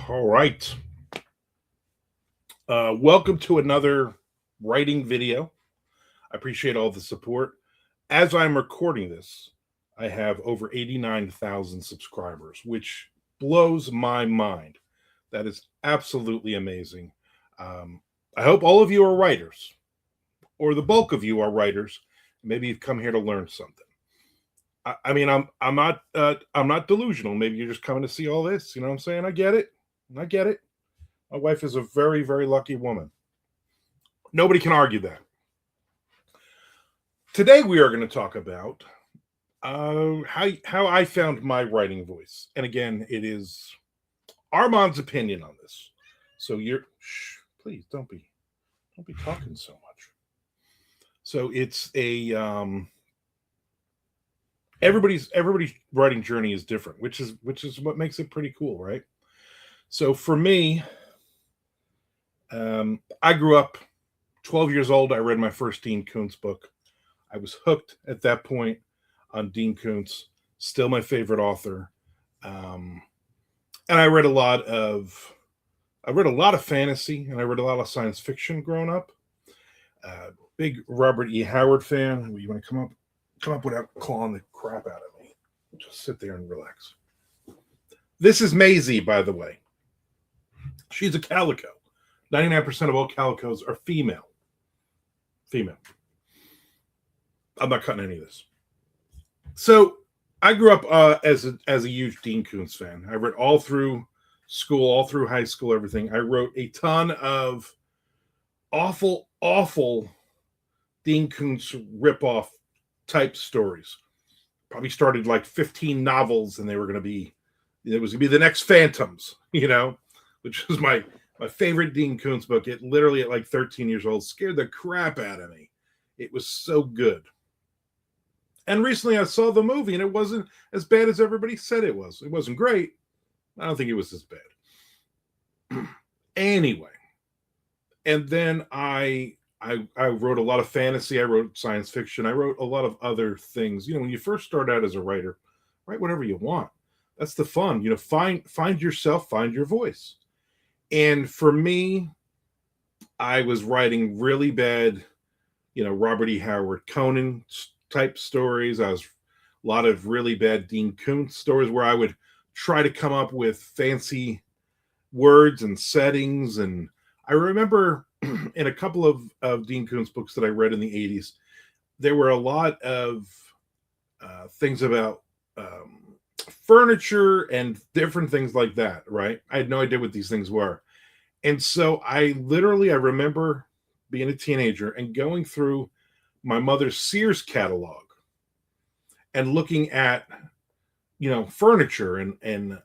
All right. Welcome to another writing video. I appreciate all the support. As I'm recording this, I have over 89,000 subscribers, which blows my mind. That is absolutely amazing. Um, I hope all of you are writers, or the bulk of you are writers. Maybe you've come here to learn something. I'm not delusional. Maybe you're just coming to see all this. You know what I'm saying? I get it. I get it. My wife is a very, very lucky woman. Nobody can argue that. Today we are going to talk about how I found my writing voice, and again, it is Armand's opinion on this. So please don't be talking so much. So it's a everybody's writing journey is different, which is what makes it pretty cool, right? So for me, I grew up 12 years old. I read my first Dean Koontz book. I was hooked at that point on Dean Koontz, still my favorite author. Um, and I read a lot of fantasy, and I read a lot of science fiction growing up. Big Robert E. Howard fan. You want to come up without clawing the crap out of me? Just sit there and relax. This is Maisie, by the way. She's a calico. 99% of all calicos are female. Female. I'm not cutting any of this. So I grew up as a huge Dean Koontz fan. I read all through school, all through high school, everything. I wrote a ton of awful Dean Koontz ripoff type stories. Probably started like 15 novels, and it was going to be the next Phantoms, which was my favorite Dean Koontz book. It literally, at like 13 years old, scared the crap out of me. It was so good. And recently I saw the movie, and it wasn't as bad as everybody said it was. It wasn't great. I don't think it was as bad. Anyway, and then I wrote a lot of fantasy. I wrote science fiction. I wrote a lot of other things. When you first start out as a writer, write whatever you want. That's the fun. Find yourself, find your voice. And for me, I was writing really bad, Robert E. Howard Conan type stories. I was a lot of really bad Dean Koontz stories where I would try to come up with fancy words and settings. And I remember in a couple of Dean Koontz books that I read in the 80s, there were a lot of things about furniture and different things like that, right? I had no idea what these things were. And so I remember being a teenager and going through my mother's Sears catalog and looking at, furniture and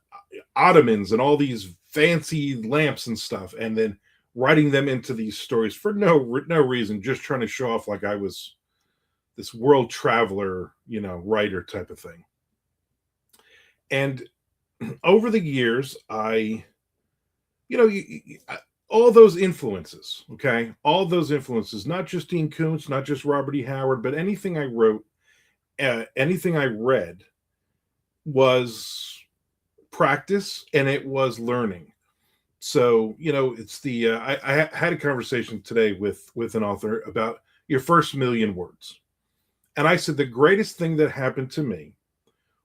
ottomans and all these fancy lamps and stuff, and then writing them into these stories for no reason, just trying to show off like I was this world traveler, writer type of thing. And over the years, all those influences, okay? All those influences, not just Dean Koontz, not just Robert E. Howard, but anything I wrote, anything I read was practice, and it was learning. So, it's I had a conversation today with an author about your first million words. And I said the greatest thing that happened to me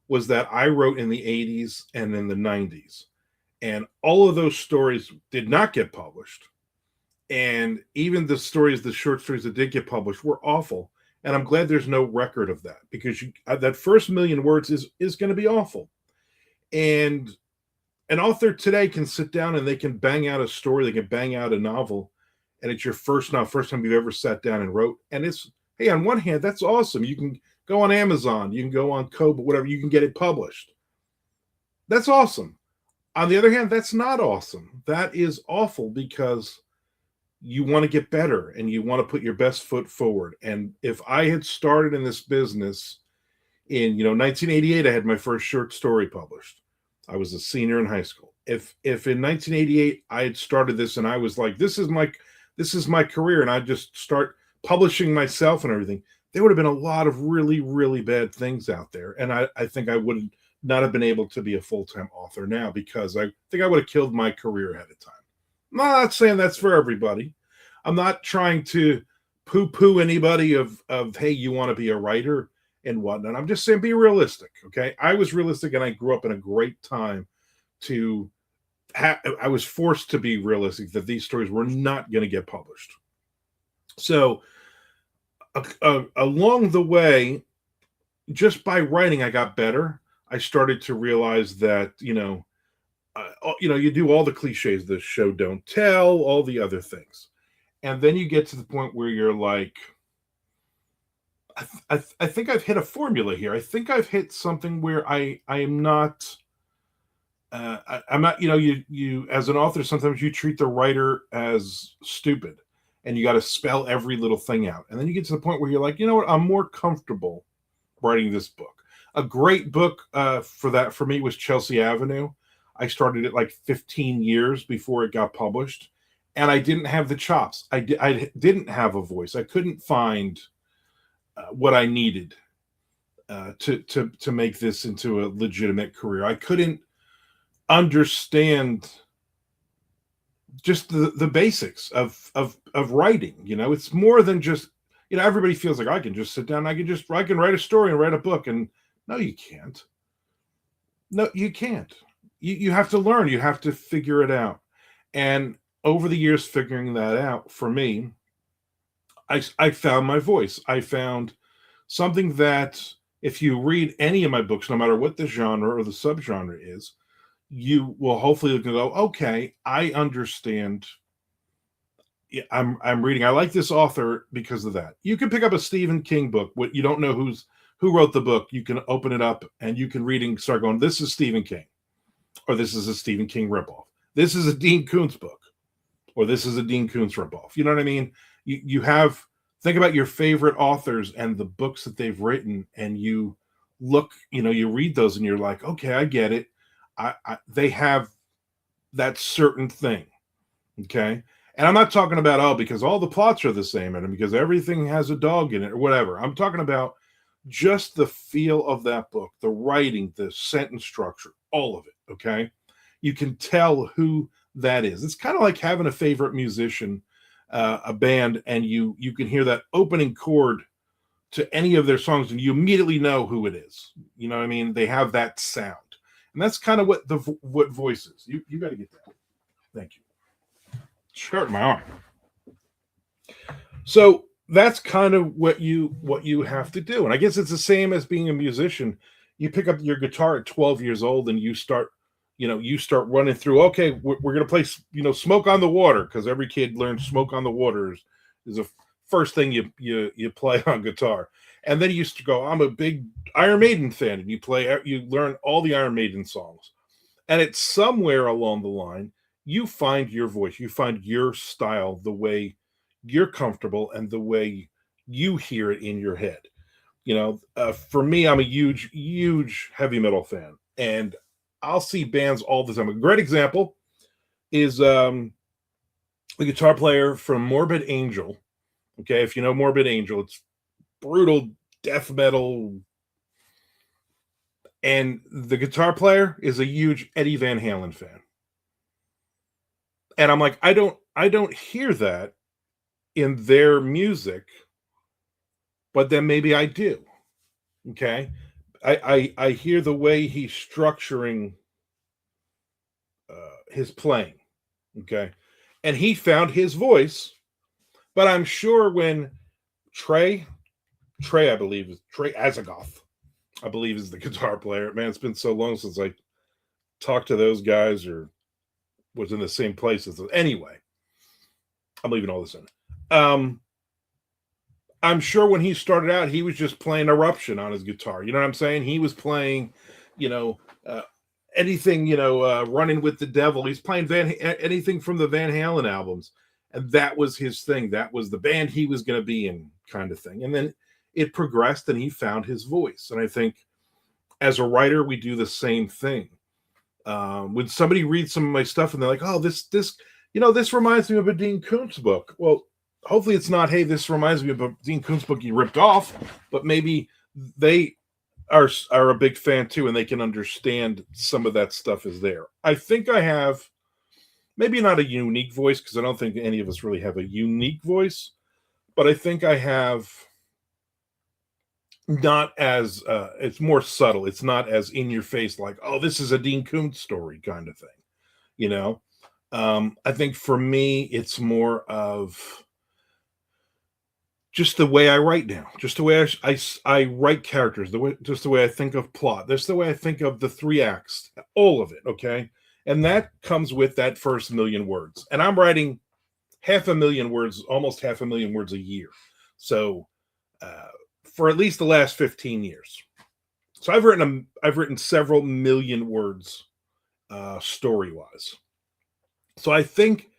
was that I wrote in the 80s and in the 90s. And all of those stories did not get published. And even the short stories that did get published were awful. And I'm glad there's no record of that, because that first million words is going to be awful. And an author today can sit down and they can bang out a story, they can bang out a novel, and it's your first time you've ever sat down and wrote. And it's, hey, on one hand, that's awesome. You can go on Amazon, you can go on Kobo, whatever, you can get it published. That's awesome. On the other hand, that's not awesome. That is awful, because you want to get better and you want to put your best foot forward. And if I had started in this business in 1988, I had my first short story published. I was a senior in high school. If in 1988 I had started this and I was like, this is my career, and I just start publishing myself and everything, there would have been a lot of really, really bad things out there. And I think I wouldn't not have been able to be a full-time author now, because I think I would have killed my career ahead of time. I'm not saying that's for everybody. I'm not trying to poo-poo anybody of hey, you want to be a writer and whatnot. I'm just saying be realistic, okay? I was realistic, and I grew up in a great time to I was forced to be realistic that these stories were not going to get published. So along the way, just by writing, I got better. I started to realize that you do all the cliches, the show don't tell, all the other things, and then you get to the point where you're like, I think I've hit a formula here. I think I've hit something where I am not. I'm not. You as an author, sometimes you treat the writer as stupid, and you got to spell every little thing out, and then you get to the point where you're like, you know what? I'm more comfortable writing this book. A great book for me was Chelsea Avenue. I started it like 15 years before it got published, and I didn't have the chops. I didn't have a voice. I couldn't find what I needed to make this into a legitimate career. I couldn't understand just the basics of writing. It's more than just, everybody feels like I can just sit down, I can write a story and write a book, and no, you can't. No, you can't. You have to learn. You have to figure it out. And over the years, figuring that out for me, I found my voice. I found something that if you read any of my books, no matter what the genre or the subgenre is, you will hopefully go, okay, I understand. I'm reading. I like this author because of that. You can pick up a Stephen King book. What you don't know who wrote the book, you can open it up and you can read and start going, this is Stephen King, or this is a Stephen King ripoff. This is a Dean Koontz book, or this is a Dean Koontz ripoff. You know what I mean? You have, think about your favorite authors and the books that they've written, and you look, you read those and you're like, okay, I get it. They have that certain thing. Okay. And I'm not talking about, because all the plots are the same and because everything has a dog in it or whatever. I'm talking about just the feel of that book, the writing, the sentence structure, all of it. Okay. You can tell who that is. It's kind of like having a favorite musician, a band, and you can hear that opening chord to any of their songs and you immediately know who it is. You know what I mean? They have that sound. And that's kind of what voice is. You got to get that. Thank you. Hurt my arm. So that's kind of what you have to do. And I guess it's the same as being a musician. You pick up your guitar at 12 years old and you start running through, okay, we're going to play, Smoke on the Water, because every kid learns Smoke on the Water is the first thing you play on guitar. And then you used to go, I'm a big Iron Maiden fan, and you learn all the Iron Maiden songs. And it's somewhere along the line, you find your voice, you find your style, the way you're comfortable and the way you hear it in your head. For me, I'm a huge, huge heavy metal fan, and I'll see bands all the time. A great example is the guitar player from Morbid Angel. Okay, if you know Morbid Angel, it's brutal death metal, and the guitar player is a huge Eddie Van Halen fan. And I'm like, I don't hear that in their music, but then maybe I do. Okay, I hear the way he's structuring his playing. Okay, and he found his voice. But I'm sure when Trey, I believe is Trey Azagoth, I believe is the guitar player. Man, it's been so long since I talked to those guys or was in the same place as them. Anyway, I'm leaving all this in. I'm sure when he started out, he was just playing Eruption on his guitar. You know what I'm saying? He was playing, anything, Running with the Devil. He's playing anything from the Van Halen albums. And that was his thing. That was the band he was going to be in, kind of thing. And then it progressed and he found his voice. And I think as a writer, we do the same thing. When somebody reads some of my stuff and they're like, oh, this reminds me of a Dean Koontz book. Well, hopefully it's not, hey, this reminds me of a Dean Koontz book you ripped off, but maybe they are a big fan too, and they can understand some of that stuff is there. I think I have maybe not a unique voice because I don't think any of us really have a unique voice, but I think I have not as it's more subtle. It's not as in your face like, oh, this is a Dean Koontz story kind of thing, you know. I think for me, it's more of just the way I write now, just the way I write characters, the way just the way I think of plot. That's the way I think of the three acts, all of it. Okay, and that comes with that first million words. And I'm writing half a million words, almost half a million words a year. So uh, for at least the last 15 years. So I've written several million words story wise. So I think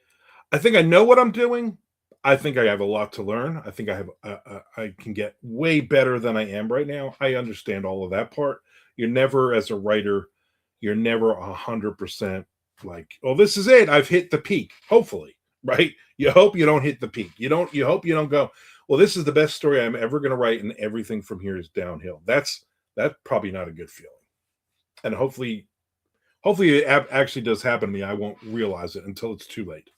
I know what I'm doing. I think I have a lot to learn. I think I can get way better than I am right now. I understand all of that part. You're never as a writer, you're never 100% like, oh, this is it. I've hit the peak. Hopefully, right? You hope you don't hit the peak. You hope you don't go, well, this is the best story I'm ever going to write, and everything from here is downhill. That's probably not a good feeling. And hopefully it actually does happen to me. I won't realize it until it's too late.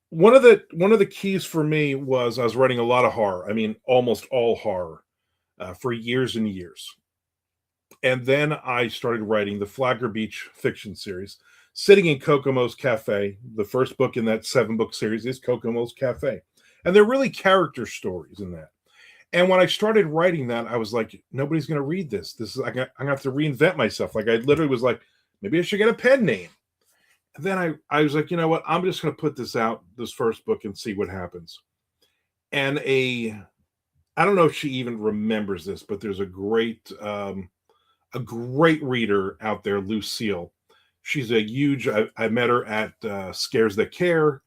One of the keys for me was I was writing a lot of horror. I mean, almost all horror for years and years. And then I started writing the Flagler Beach fiction series, sitting in Kokomo's Cafe. The first book in that 7-book series is Kokomo's Cafe, and they're really character stories in that. And when I started writing that, I was like, nobody's going to read this. I'm going to have to reinvent myself. Like I literally was like, maybe I should get a pen name. And then I was like, you know what? I'm just going to put this out, this first book, and see what happens. And I don't know if she even remembers this, but there's a great reader out there, Lucille. She's a huge. I met her at Scares That Care,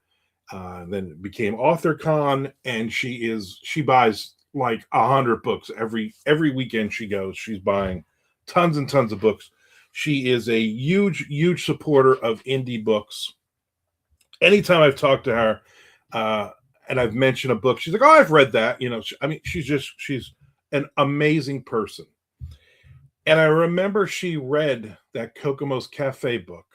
then became AuthorCon, and she buys like 100 books every weekend she goes. She's buying tons and tons of books. She is a huge supporter of indie books. Anytime I've talked to her, and I've mentioned a book, she's like, "Oh, I've read that." You know, I mean, she's an amazing person. And I remember she read that Kokomo's Cafe book,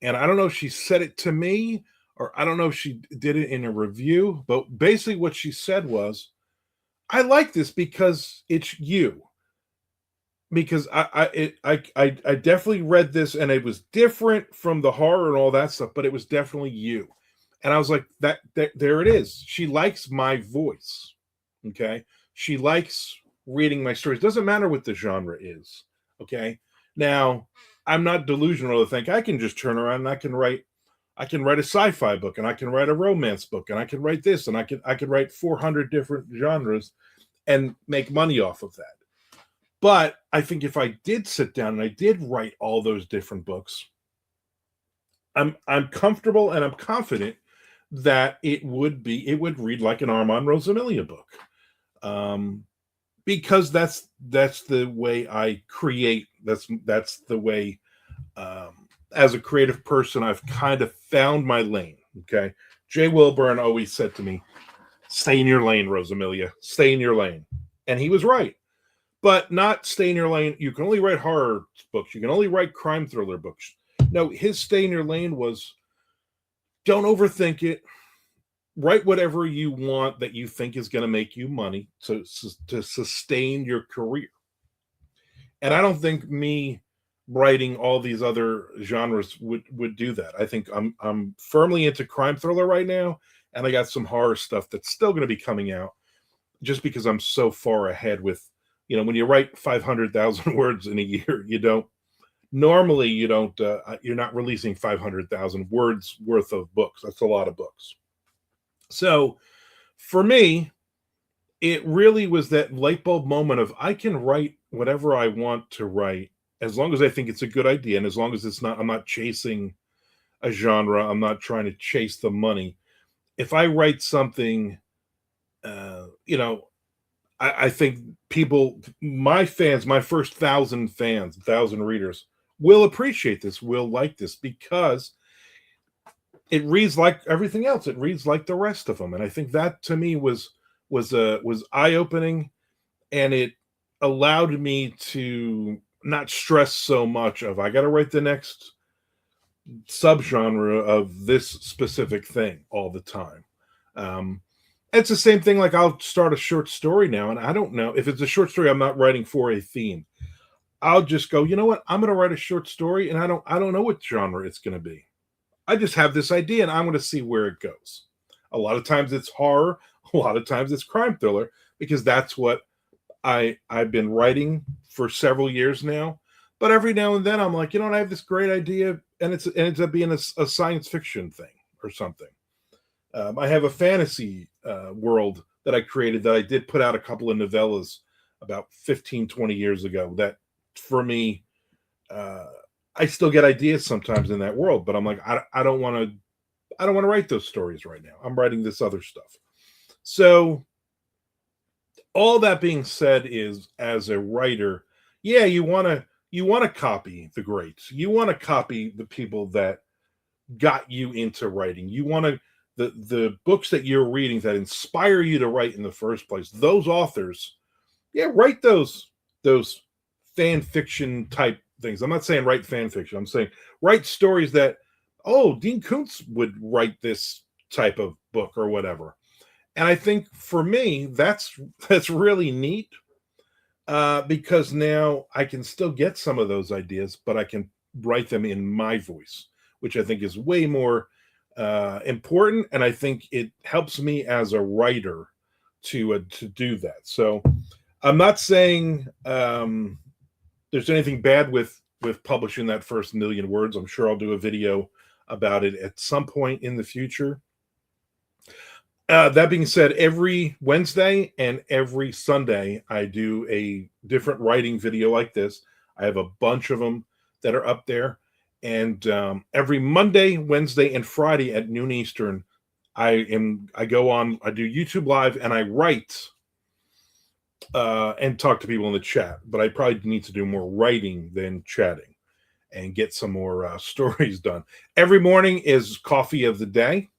and I don't know if she said it to me or I don't know if she did it in a review, but basically what she said was, "I like this because it's you." Because I definitely read this and it was different from the horror and all that stuff, but it was definitely you. And I was like, that there it is. She likes my voice. Okay. She likes reading my stories. Doesn't matter what the genre is. Okay. Now, I'm not delusional to think I can just turn around and I can write a sci-fi book and I can write a romance book and I can write this and I can write 400 different genres and make money off of that. But I think if I did sit down and I did write all those different books, I'm comfortable and I'm confident that it would read like an Armand Rosamilia book, um, because that's the way I create. That's the way, as a creative person, I've kind of found my lane. Okay, Jay Wilburn always said to me, "Stay in your lane, Rosamilia. Stay in your lane," and he was right. But not stay in your lane. You can only write horror books. You can only write crime thriller books. No, his stay in your lane was don't overthink it. Write whatever you want that you think is going to make you money to sustain your career. And I don't think me writing all these other genres would do that. I think I'm firmly into crime thriller right now, and I got some horror stuff that's still going to be coming out just because I'm so far ahead with, when you write 500,000 words in a year, you don't you're not releasing 500,000 words worth of books. That's a lot of books. So for me, it really was that light bulb moment of I can write whatever I want to write as long as I think it's a good idea and as long as I'm not chasing a genre, I'm not trying to chase the money. If I write something, uh, you know, I think people, my fans, my first 1,000 fans, 1,000 readers, will appreciate this, will like this because it reads like everything else. It reads like the rest of them, and I think that to me was eye opening, and allowed me to not stress so much of I got to write the next subgenre of this specific thing all the time. Um, it's the same thing. Like I'll start a short story now, and I don't know if it's a short story. I'm not writing for a theme. I'll just go. You know what? I'm going to write a short story, and I don't know what genre it's going to be. I just have this idea, and I'm going to see where it goes. A lot of times it's horror. A lot of times it's crime thriller because that's what I've been writing for several years now. But every now and then I'm like, you know what? I have this great idea, and it ends up being a science fiction thing or something. I have a fantasy world that I created that I did put out a couple of novellas about 15, 20 years ago. That for me, uh, I still get ideas sometimes in that world, but I'm like, I don't want to. I don't want to write those stories right now. I'm writing this other stuff. So all that being said is as a writer, yeah, you want to copy the greats. You want to copy the people that got you into writing. You want to the books that you're reading that inspire you to write in the first place. Those authors, yeah, write those fan fiction type things. I'm not saying write fan fiction. I'm saying write stories that oh, Dean Koontz would write this type of book or whatever. And I think for me, that's really neat because now I can still get some of those ideas, but I can write them in my voice, which I think is way more important, and I think it helps me as a writer to do that. So I'm not saying there's anything bad with publishing that first million words. I'm sure I'll do a video about it at some point in the future. That being said, every Wednesday and every Sunday, I do a different writing video like this. I have a bunch of them that are up there. And every Monday, Wednesday, and Friday at noon Eastern, I go on, I do YouTube Live, and I write and talk to people in the chat. But I probably need to do more writing than chatting and get some more stories done. Every morning is coffee of the day.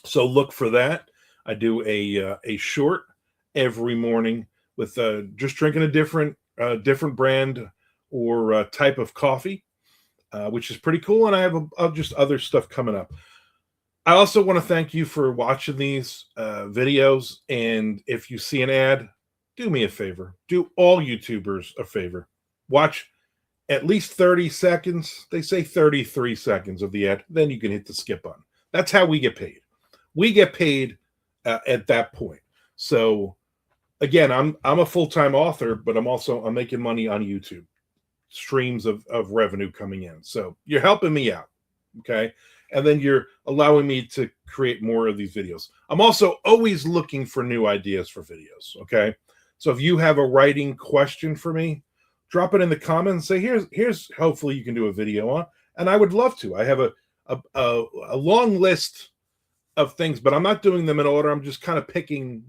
So look for that. I do a short every morning with just drinking a different brand or type of coffee, which is pretty cool. And I have just other stuff coming up. I also want to thank you for watching these videos. And if you see an ad, do me a favor. Do all YouTubers a favor. Watch at least 30 seconds. They say 33 seconds of the ad. Then you can hit the skip button. That's how we get paid. We get paid at that point. So again, I'm a full-time author, but I'm making money on YouTube, streams of revenue coming in. So you're helping me out, okay? And then you're allowing me to create more of these videos. I'm also always looking for new ideas for videos, okay? So if you have a writing question for me, drop it in the comments. Say here's hopefully you can do a video on, and I would love to. I have a long list of things, but I'm not doing them in order. I'm just kind of picking.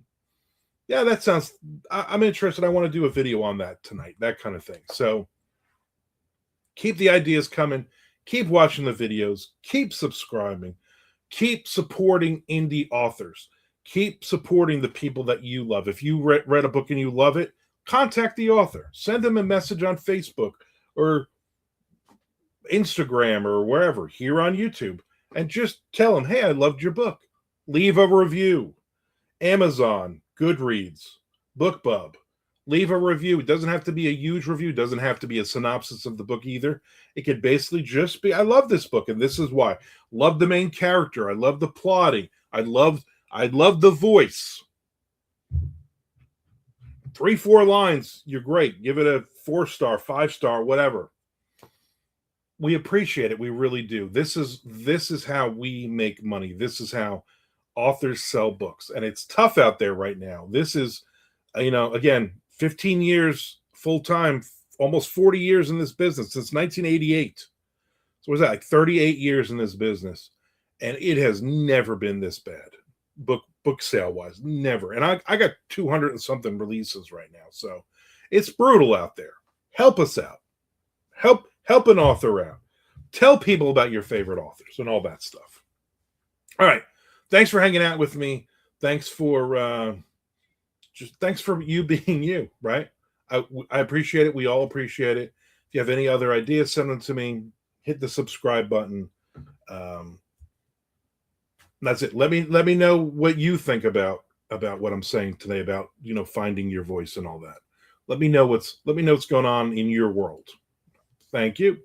Yeah, that sounds. I'm interested. I want to do a video on that tonight. That kind of thing. So keep the ideas coming. Keep watching the videos. Keep subscribing. Keep supporting indie authors. Keep supporting the people that you love. If you read a book and you love it, contact the author. Send them a message on Facebook or Instagram or wherever, here on YouTube, and just tell them, hey, I loved your book. Leave a review. Amazon, Goodreads, BookBub. Leave a review. It doesn't have to be a huge review. It doesn't have to be a synopsis of the book either. It could basically just be, I love this book, and this is why. Love the main character. I love the plotting. I love the voice. 3-4 lines, you're great. Give it a 4-star, 5-star, whatever. We appreciate it. We really do. This is how we make money. This is how authors sell books. And it's tough out there right now. This is, again, 15 years full-time, almost 40 years in this business since 1988. So what is that, like 38 years in this business? And it has never been this bad, book sale-wise. Never. And I got 200 and something releases right now. So it's brutal out there. Help us out. Help an author out. Tell people about your favorite authors and all that stuff. All right. Thanks for hanging out with me. Thanks for thanks for you being you, right? I appreciate it. We all appreciate it. If you have any other ideas, send them to me. Hit the subscribe button. Um, that's it. Let me know what you think about what I'm saying today about finding your voice and all that. Let me know what's going on in your world. Thank you.